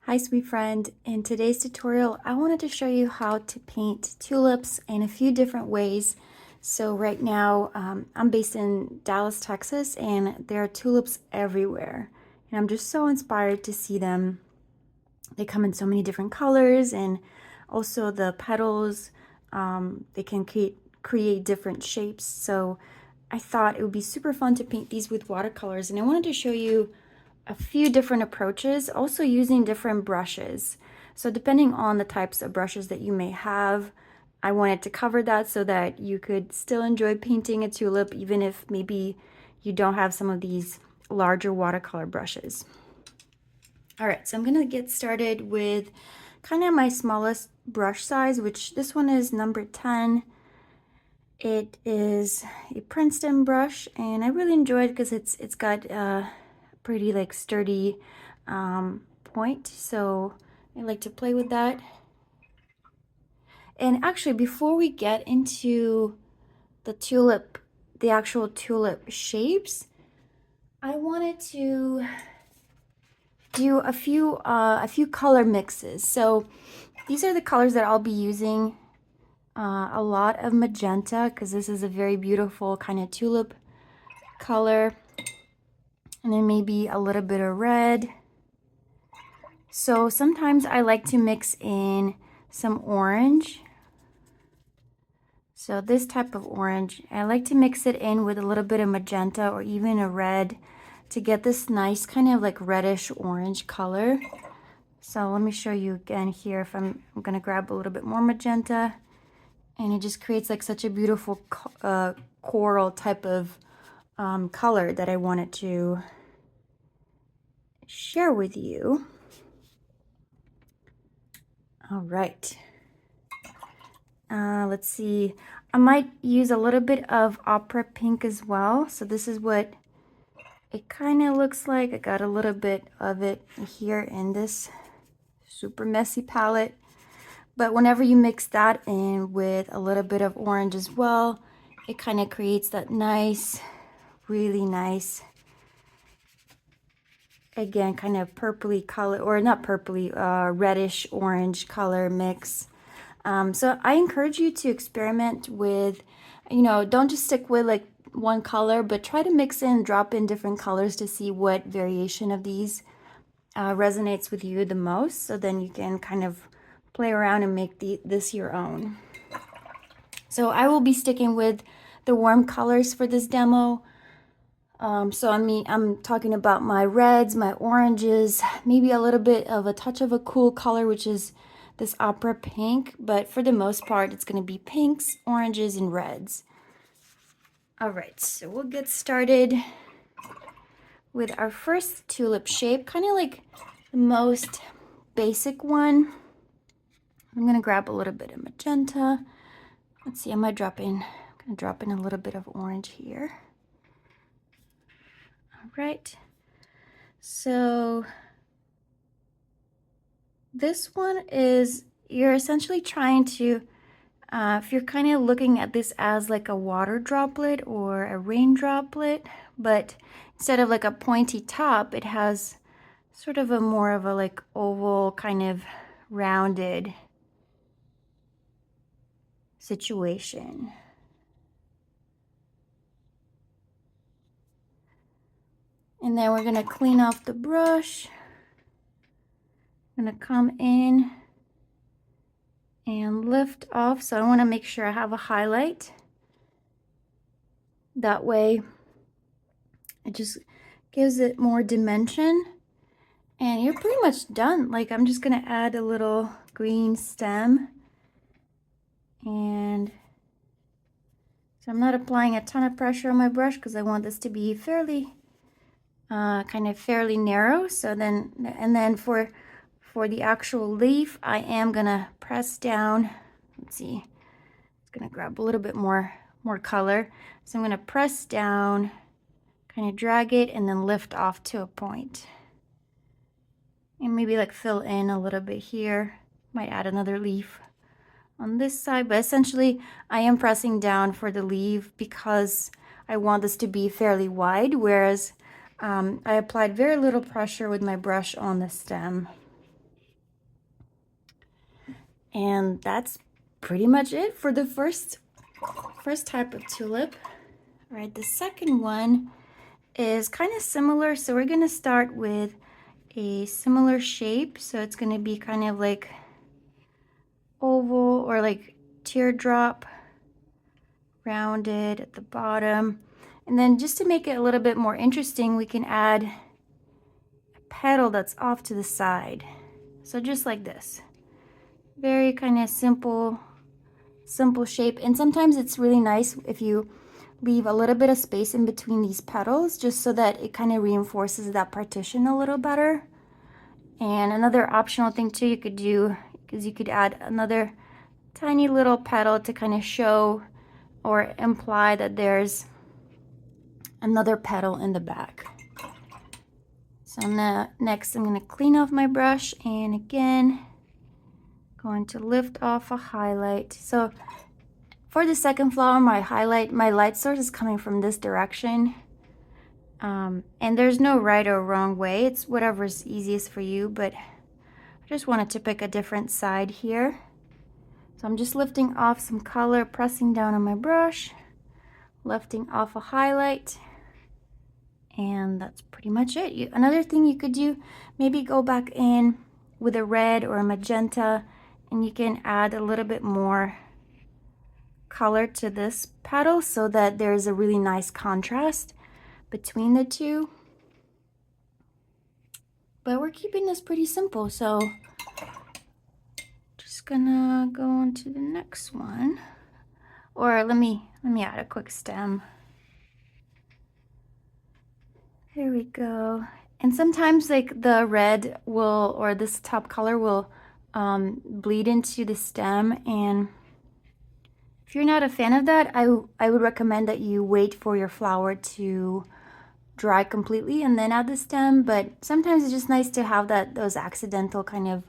Hi sweet friend, in today's tutorial I wanted to show you how to paint tulips in a few different ways. So right now I'm based in Dallas, Texas, and there are tulips everywhere and I'm just so inspired to see them. They come in so many different colors, and also the petals, they can create different shapes. So I thought it would be super fun to paint these with watercolors, and I wanted to show you a few different approaches, also using different brushes. So depending on the types of brushes that you may have, I wanted to cover that so that you could still enjoy painting a tulip even if maybe you don't have some of these larger watercolor brushes. All right, so I'm gonna get started with kind of my smallest brush size, which this one is number 10. It is a Princeton brush, and I really enjoy it because it's got a pretty like sturdy point, so I like to play with that. And actually, before we get into the actual tulip shapes, I wanted to do a few color mixes. So these are the colors that I'll be using. A lot of magenta, because this is a very beautiful kind of tulip color, and then maybe a little bit of red. So sometimes I like to mix in some orange. So this type of orange, I like to mix it in with a little bit of magenta or even a red to get this nice kind of like reddish orange color. So let me show you again here. If I'm gonna grab a little bit more magenta, and it just creates like such a beautiful coral type of color that I wanted to share with you. All right. Let's see. I might use a little bit of opera pink as well. So this is what it kind of looks like. I got a little bit of it here in this super messy palette. But whenever you mix that in with a little bit of orange as well, it kind of creates that nice, really nice, again, kind of purpley color, or not purpley, reddish orange color mix. So I encourage you to experiment with, don't just stick with like one color, but try to mix in, drop in different colors to see what variation of these resonates with you the most. So then you can kind of play around and make this your own. So I will be sticking with the warm colors for this demo. So I'm talking about my reds, my oranges, maybe a little bit of a touch of a cool color, which is this opera pink, but for the most part, it's going to be pinks, oranges, and reds. All right, so we'll get started with our first tulip shape, kind of like the most basic one. I'm going to grab a little bit of magenta. Let's see, I'm going to drop in a little bit of orange here. All right, so this one is, you're essentially trying to, if you're kind of looking at this as like a water droplet or a rain droplet, but instead of like a pointy top, it has sort of a more of a like oval kind of rounded situation. And then we're gonna clean off the brush. I'm gonna come in and lift off. So I wanna make sure I have a highlight. That way it just gives it more dimension. And you're pretty much done. Like, I'm just gonna add a little green stem. And so I'm not applying a ton of pressure on my brush because I want this to be fairly, kind of fairly narrow. So then, and then for the actual leaf, I am gonna press down. Let's see, it's gonna grab a little bit more color. So I'm gonna press down, kind of drag it, and then lift off to a point. And maybe like fill in a little bit here. Might add another leaf on this side, but essentially I am pressing down for the leaf because I want this to be fairly wide, whereas I applied very little pressure with my brush on the stem. And that's pretty much it for the first type of tulip. All right, the second one is kind of similar. So we're gonna start with a similar shape. So it's gonna be kind of like oval or like teardrop, rounded at the bottom. And then just to make it a little bit more interesting, we can add a petal that's off to the side. So just like this. Very kind of simple shape. And sometimes it's really nice if you leave a little bit of space in between these petals, just so that it kind of reinforces that partition a little better. And another optional thing too you could do is you could add another tiny little petal to kind of show or imply that there's another petal in the back. So now next I'm going to clean off my brush, and again going to lift off a highlight. So for the second flower, my light source is coming from this direction. And there's no right or wrong way. It's whatever's easiest for you, but I just wanted to pick a different side here. So I'm just lifting off some color, pressing down on my brush, lifting off a highlight, and that's pretty much it. Another thing you could do, maybe go back in with a red or a magenta, and you can add a little bit more color to this petal so that there's a really nice contrast between the two. But we're keeping this pretty simple, so just gonna go on to the next one. Or let me add a quick stem. There we go. And sometimes like the red will, or this top color will bleed into the stem, and if you're not a fan of that, I would recommend that you wait for your flower to dry completely and then add the stem. But sometimes it's just nice to have those accidental kind of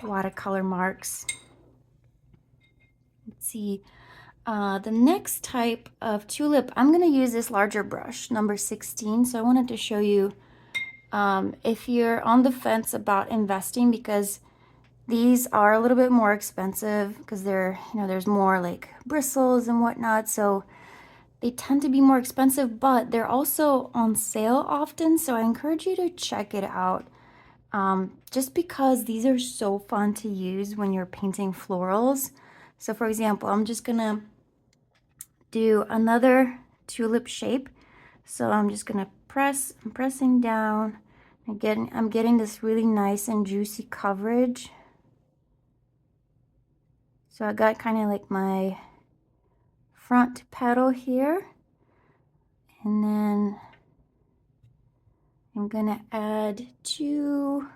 watercolor marks. Let's see. The next type of tulip, I'm going to use this larger brush, number 16. So I wanted to show you if you're on the fence about investing, because these are a little bit more expensive because they're, there's more like bristles and whatnot. So they tend to be more expensive, but they're also on sale often. So I encourage you to check it out. Just because these are so fun to use when you're painting florals. So for example, I'm just gonna do another tulip shape. So I'm just gonna I'm pressing down. I'm getting this really nice and juicy coverage. So I got kind of like my front petal here, and then I'm gonna add two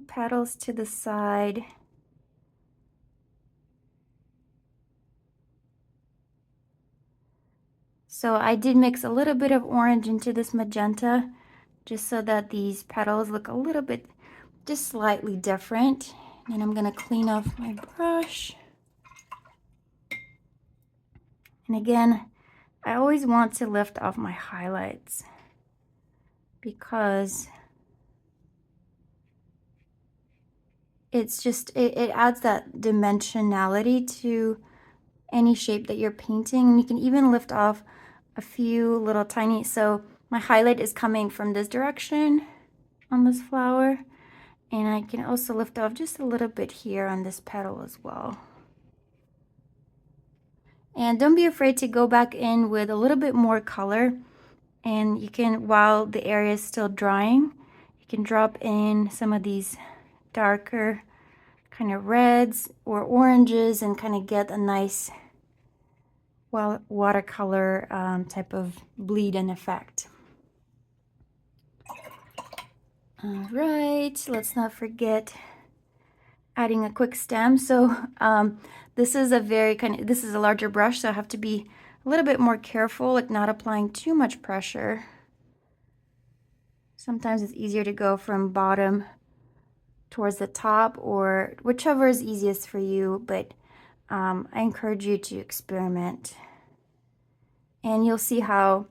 petals to the side. So I did mix a little bit of orange into this magenta, just so that these petals look a little bit, just slightly different. And I'm gonna clean off my brush. And again, I always want to lift off my highlights because it's just, it adds that dimensionality to any shape that you're painting. And you can even lift off a few little tiny, so my highlight is coming from this direction on this flower, and I can also lift off just a little bit here on this petal as well. And don't be afraid to go back in with a little bit more color, and you can, while the area is still drying, you can drop in some of these darker kind of reds or oranges and kind of get a nice watercolor type of bleed in effect. All right, let's not forget adding a quick stem. So this is a larger brush, so I have to be a little bit more careful, like not applying too much pressure. Sometimes it's easier to go from bottom towards the top, or whichever is easiest for you, but I encourage you to experiment. And you'll see how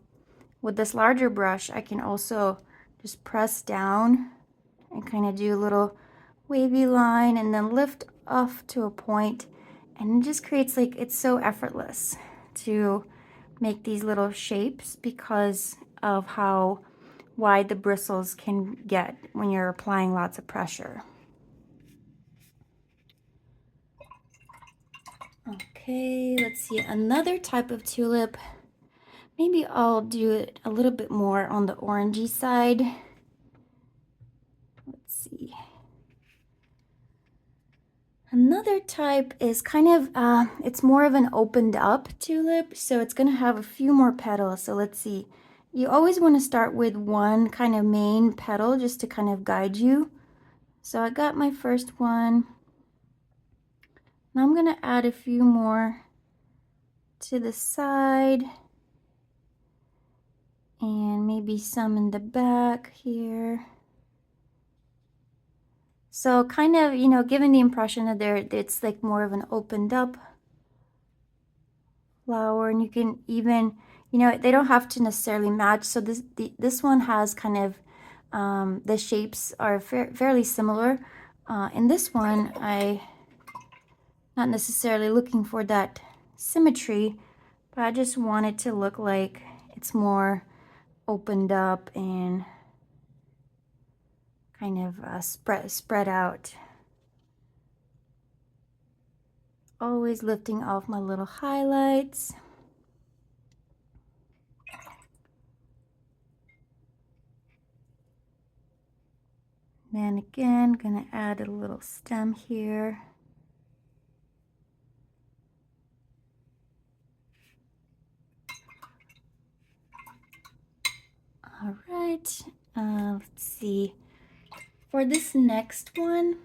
with this larger brush I can also just press down and kind of do a little wavy line and then lift off to a point, and it just creates like, it's so effortless to make these little shapes because of how wide the bristles can get when you're applying lots of pressure. Okay, let's see, another type of tulip. Maybe I'll do it a little bit more on the orangey side. Let's see. Another type is kind of, it's more of an opened up tulip, so it's going to have a few more petals. So let's see. You always want to start with one kind of main petal just to kind of guide you. So I got my first one. Now I'm going to add a few more to the side. And maybe some in the back here. So kind of, you know, giving the impression that it's like more of an opened up flower, and you can even, you know, they don't have to necessarily match. So this one has kind of, the shapes are fairly similar. In this one, not necessarily looking for that symmetry, but I just want it to look like it's more opened up and kind of spread out. Always lifting off my little highlights. Then again, gonna add a little stem here. All right, let's see. For this next one,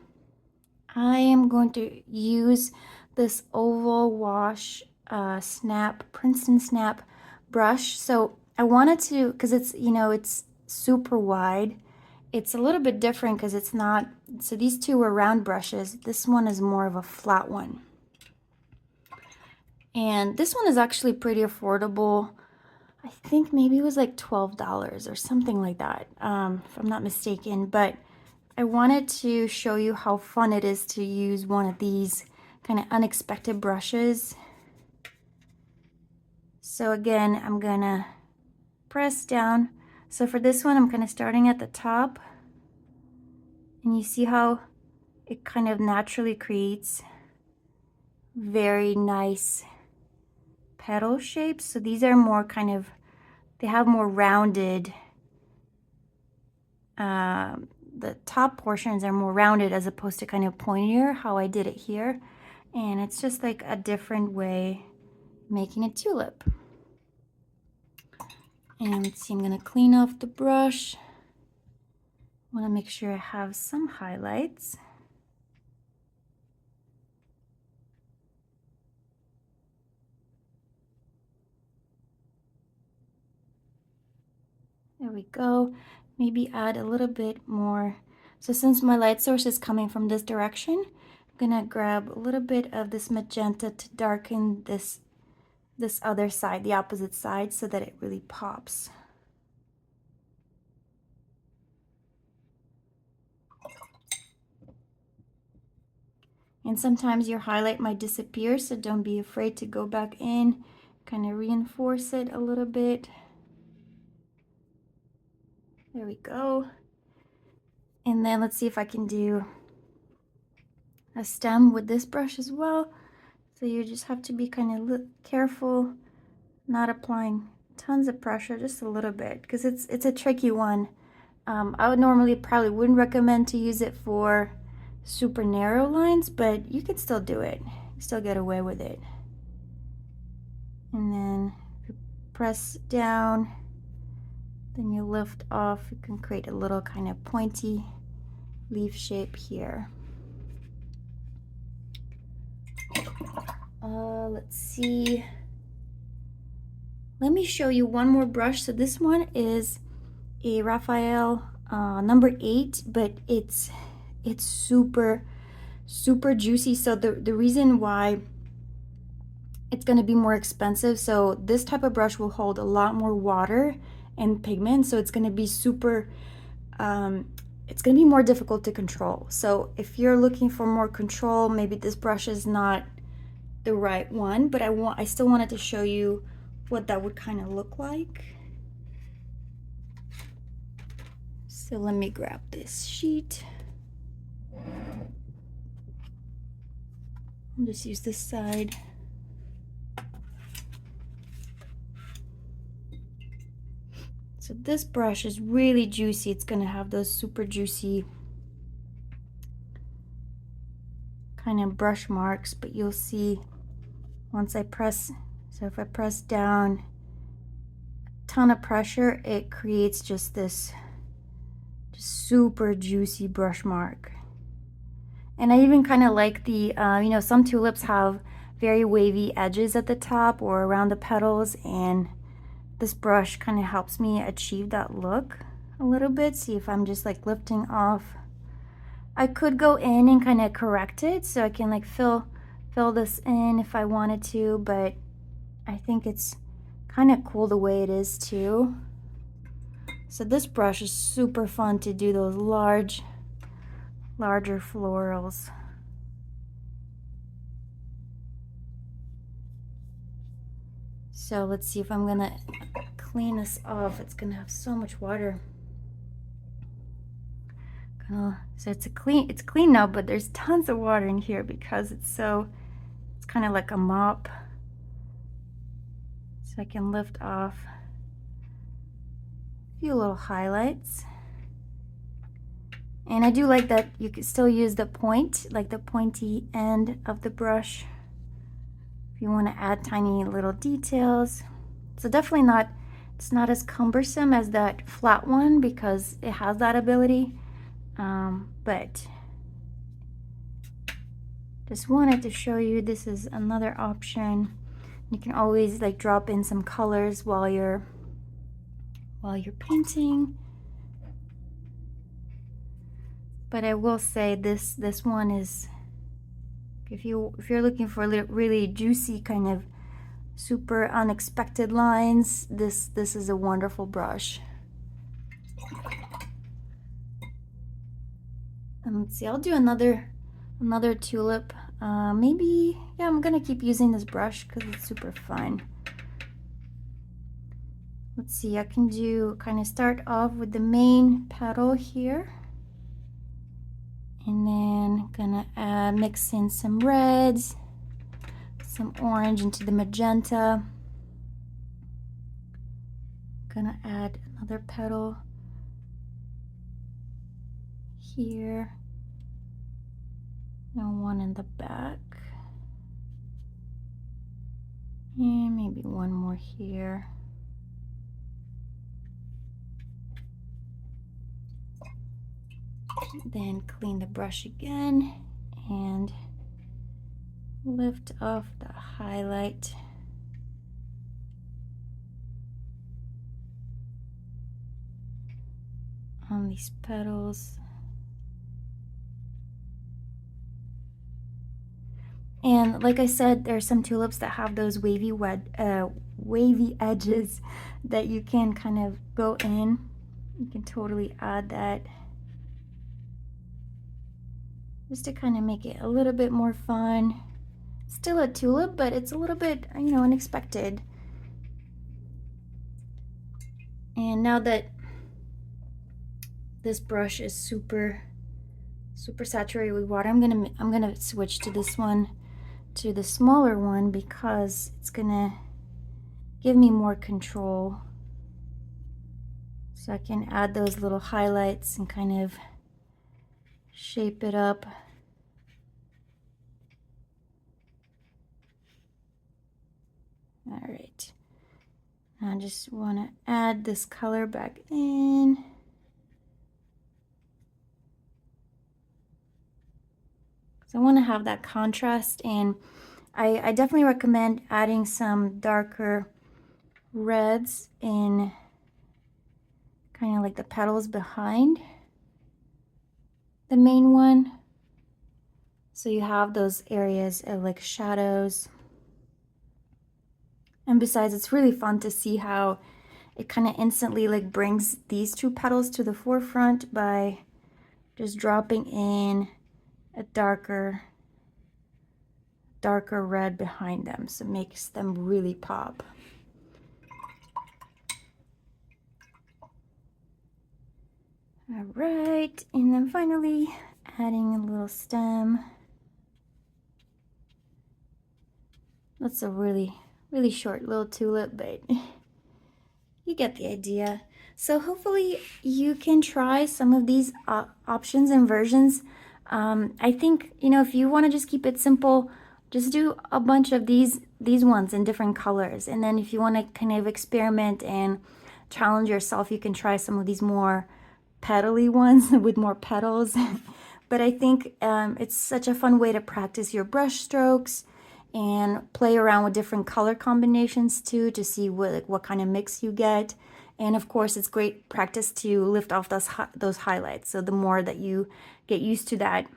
I am going to use this oval wash Princeton Snap brush. So I wanted to, because it's, you know, it's super wide. It's a little bit different because it's not, so these two were round brushes. This one is more of a flat one. And this one is actually pretty affordable. I think maybe it was like $12 or something like that, if I'm not mistaken. But I wanted to show you how fun it is to use one of these kind of unexpected brushes. So again, I'm gonna press down. So for this one, I'm kind of starting at the top. And you see how it kind of naturally creates very nice petal shapes. So these are more kind of, they have more rounded, the top portions are more rounded as opposed to kind of pointier, how I did it here. And it's just like a different way making a tulip. And let's see, I'm gonna clean off the brush. I wanna make sure I have some highlights. There we go. Maybe add a little bit more. So since my light source is coming from this direction, I'm gonna grab a little bit of this magenta to darken this other side, the opposite side, so that it really pops. And sometimes your highlight might disappear, so don't be afraid to go back in, kind of reinforce it a little bit. There we go. And then let's see if I can do a stem with this brush as well. So you just have to be kind of careful, not applying tons of pressure, just a little bit, because it's a tricky one. I would normally probably wouldn't recommend to use it for super narrow lines, but you could still do it. You still get away with it. And then if you press down, then you lift off, you can create a little kind of pointy leaf shape here. Let's see. Let me show you one more brush. So this one is a Raphael number 8, but it's super juicy. So the reason why it's going to be more expensive, so this type of brush will hold a lot more water and pigment, so it's going to be super it's going to be more difficult to control. So if you're looking for more control, maybe this brush is not the right one, but I still wanted to show you what that would kind of look like. So let me grab this sheet. I'll just use this side. So this brush is really juicy. It's going to have those super juicy kind of brush marks, but you'll see once I press, so if I press down a ton of pressure, it creates just this super juicy brush mark. And I even kind of like the, you know, some tulips have very wavy edges at the top or around the petals, and this brush kind of helps me achieve that look a little bit. See if I'm just like lifting off. I could go in and kind of correct it so I can like fill this in if I wanted to, but I think it's kind of cool the way it is too. So this brush is super fun to do those larger florals. So let's see if I'm gonna clean this off. It's gonna have so much water. So it's clean now, but there's tons of water in here because it's kind of like a mop. So I can lift off a few little highlights. And I do like that you can still use the point, like the pointy end of the brush, if you want to add tiny little details. So definitely not, it's not as cumbersome as that flat one because it has that ability. But just wanted to show you this is another option. You can always like drop in some colors while you're painting. But I will say this one is, if you're looking for really juicy kind of super unexpected lines, this is a wonderful brush. And let's see, I'll do another tulip. Maybe, yeah, I'm gonna keep using this brush because it's super fun. Let's see, I can do kind of start off with the main petal here, and then gonna mix in some reds, some orange into the magenta. Gonna add another petal here, and one in the back, and maybe one more here. Then clean the brush again and lift off the highlight. On these petals. And like I said, there are some tulips that have those wavy edges that you can kind of go in. You can totally add that just to kind of make it a little bit more fun. Still a tulip, but it's a little bit, you know, unexpected. And now that this brush is super saturated with water, I'm gonna switch to this one, to the smaller one, because it's gonna give me more control. So I can add those little highlights and kind of shape it up. All right, I just want to add this color back in. So I want to have that contrast, and I definitely recommend adding some darker reds in kind of like the petals behind the main one. So you have those areas of like shadows. And besides, it's really fun to see how it kind of instantly like brings these two petals to the forefront by just dropping in a darker red behind them, so it makes them really pop. All right, and then finally adding a little stem. That's a really short little tulip, but you get the idea. So hopefully you can try some of these options and versions. I think, you know, if you want to just keep it simple, just do a bunch of these ones in different colors. And then if you want to kind of experiment and challenge yourself, you can try some of these more petally ones with more petals. But I think it's such a fun way to practice your brush strokes and play around with different color combinations too, to see what kind of mix you get. And of course, it's great practice to lift off those highlights. So the more that you get used to that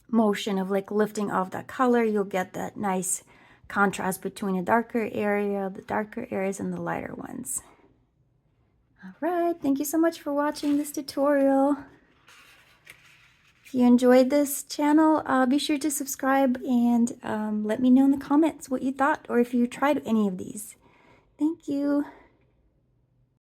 motion of like lifting off that color, you'll get that nice contrast between the darker areas and the lighter ones. All right, thank you so much for watching this tutorial. If you enjoyed this channel, be sure to subscribe and let me know in the comments what you thought or if you tried any of these. Thank you.